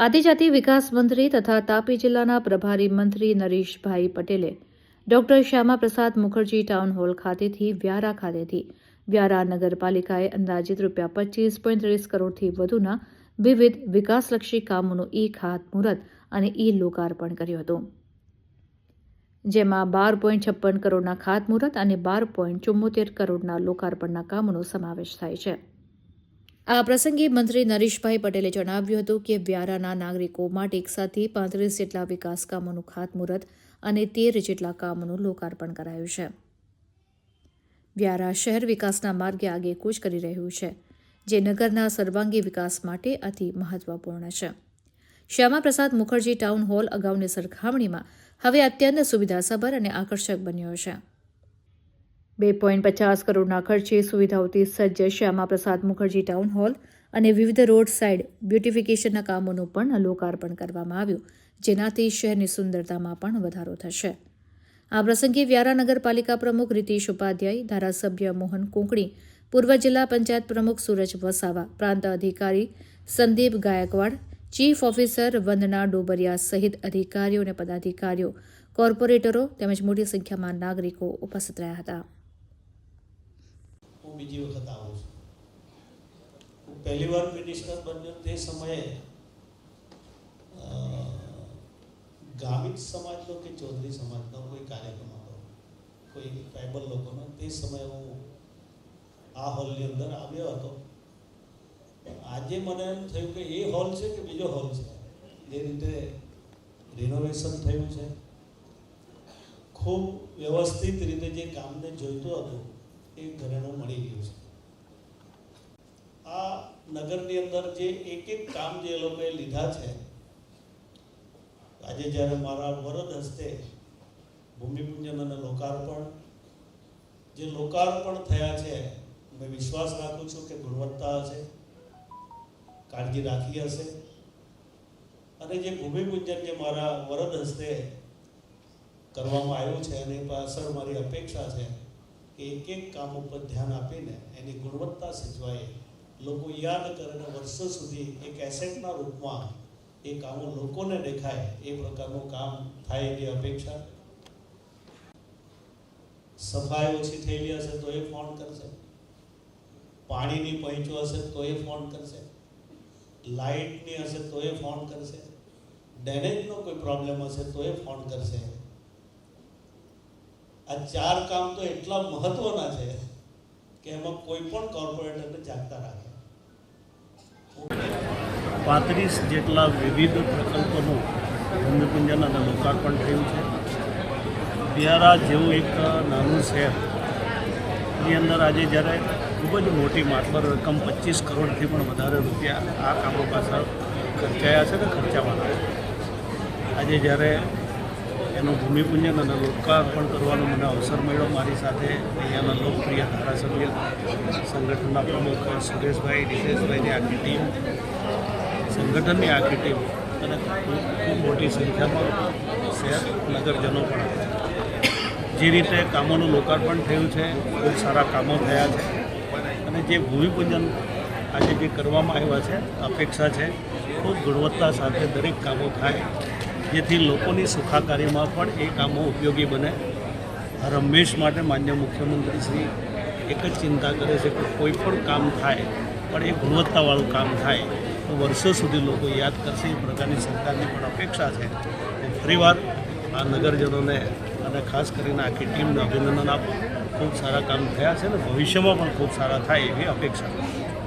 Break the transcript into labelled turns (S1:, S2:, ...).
S1: આદિજાતિ વિકાસ મંત્રી તથા તાપી જિલ્લાના પ્રભારી મંત્રી નરેશભાઈ પટેલે doctor Shyamaprasad Mukherjee town hall ખાતેથી વ્યારા નગરપાલિકાએ અંદાજિત ₹25.30 કરોડથી વધુના વિવિધ વિકાસલક્ષી કામોનું ખાતમુહૂર્ત અને લોકાર્પણ કર્યું હતું, જેમાં 12.56 કરોડના ખાતમુહૂર્ત અને 12.74 કરોડના લોકાર્પણના કામોનો સમાવેશ થાય છે. આ પ્રસંગે મંત્રી નરેશભાઈ પટેલે જણાવ્યું હતું કે વ્યારાના નાગરિકો માટે એકસાથે 35 જેટલા વિકાસ કામોનું ખાતમુહૂર્ત અને 13 જેટલા કામોનું લોકાર્પણ કરાયું છે. વ્યારા શહેર વિકાસના માર્ગે આગેકૂચ કરી રહ્યું છે, જે નગરના સર્વાંગી વિકાસ માટે અતિ મહત્વપૂર્ણ છે. શ્યામાપ્રસાદ મુખર્જી ટાઉન હોલ અગાઉની સરખામણીમાં હવે અત્યંત સુવિધાસભર અને આકર્ષક બન્યો છે. 2.50 કરોડના ખર્ચે સુવિધાઓથી સજ્જ શ્યામાપ્રસાદ મુખર્જી ટાઉન હોલ અને વિવિધ રોડ સાઇડ બ્યુટિફિકેશનના કામોનું પણ લોકાર્પણ કરવામાં આવ્યું, જેનાથી શહેરની સુંદરતામાં પણ વધારો થશે. આ પ્રસંગે વ્યારા નગરપાલિકા પ્રમુખ રીતિશ ઉપાધ્યાય, ધારાસભ્ય મોહન કોંકણી, પૂર્વ જિલ્લા પંચાયત પ્રમુખ સૂરજ વસાવા, પ્રાંત અધિકારી સંદીપ ગાયકવાડ, ચીફ ઓફિસર વંદના ડોબરિયા સહિત અધિકારીઓ અને પદાધિકારીઓ, કોર્પોરેટરો તેમજ મોટી સંખ્યામાં નાગરિકો ઉપસ્થિત રહ્યા હતા.
S2: હું બીજી વખત આવું છું. હું પહેલી વાર મિનિસ્ટર બન્યો તે સમયે ગામિત સમાજનો કે ચૌધરી સમાજનો કોઈ કાર્યક્રમ હતો, કોઈ ટ્રાઇબલ લોકોનો. તે સમયે હું આ હોલની અંદર આવ્યો હતો. આજે મને એમ થયું કે એ હોલ છે કે બીજો હોલ છે. જે રીતે રિનોવેશન થયું છે, ખૂબ વ્યવસ્થિત રીતે જે કામને જોઈતું હતું એ ઘરેણું મળી ગયું છે. આ નગરની અંદર જે એક કામ જે એ લોકોએ લીધા છે, આજે જ્યારે મારા વરદ હસ્તે ભૂમિપૂજન અને લોકાર્પણ થયા છે, મેં વિશ્વાસ રાખું છું કે ગુણવત્તા હશે, કાળજી રાખી હશે. અને જે ભૂમિપૂજન જે મારા વરદ હસ્તે કરવામાં આવ્યું છે એની પાછળ મારી અપેક્ષા છે કે એક કામ ઉપર ધ્યાન આપીને એની ગુણવત્તા સચવાય, લોકો યાદ કરે, વર્ષો સુધી એક એસેટના રૂપમાં એ કામો લોકોને દેખાય, એ પ્રકારનું કામ થાય એની અપેક્ષા. સફાઈ ઓછી થયેલી હશે તો એ ફોન કરશે, પાણીની પહોંચો હશે તો એ ફોન કરશે, લાઇટની હશે તો એ ફોન કરશે, ડ્રેનેજનો કોઈ પ્રોબ્લેમ હશે તો એ ફોન કરશે. આ 4 કામ તો એટલા મહત્વના છે કે એમાં કોઈ પણ કોર્પોરેટરને જાગતા રાખે.
S3: 35 જેટલા વિવિધ પ્રકલ્પોનું ભૂમિપૂજન અને લોકાર્પણ થયું છે. વ્યારા જેવું એક નાનું શહેરની અંદર આજે જ્યારે ખૂબ જ મોટી માતબર રકમ 25 કરોડથી પણ વધારે રૂપિયા આ કામો પાછળ ખર્ચાયા છે ને ખર્ચાવાના છે. આજે જ્યારે એનું ભૂમિપૂજન અને લોકાર્પણ કરવાનો મને અવસર મળ્યો, મારી સાથે અહીંયાના લોકપ્રિય ધારાસભ્ય, સંગઠનના પ્રમુખ સુરેશભાઈ, દિશેશભાઈની આખી ટીમ, સંગઠનની આખી ટીમ અને ખૂબ મોટી સંખ્યામાં શહેર નગરજનો પણ આવે છે. જે રીતે કામોનું લોકાર્પણ થયું છે, ખૂબ સારા કામો થયા છે. અને જે ભૂમિપૂજન આજે જે કરવામાં આવ્યા છે, અપેક્ષા છે ખૂબ ગુણવત્તા સાથે દરેક કામો થાય, જેથી લોકોની સુખાકારીમાં પણ એ કામો ઉપયોગી બને. હંમેશ માટે માન્ય મુખ્યમંત્રી શ્રી એક જ ચિંતા કરે છે કે કોઈ પણ કામ થાય પણ એ ગુણવત્તાવાળું કામ થાય તો વર્ષો સુધી લોકો યાદ કરશે. એ પ્રકારની સરકારની પણ અપેક્ષા છે. હું ફરીવાર આ નગરજનોને અને ખાસ કરીને આખી ટીમને અભિનંદન આપું. ખૂબ સારા કામ થયા છે ને ભવિષ્યમાં પણ ખૂબ સારા થાય એવી અપેક્ષા.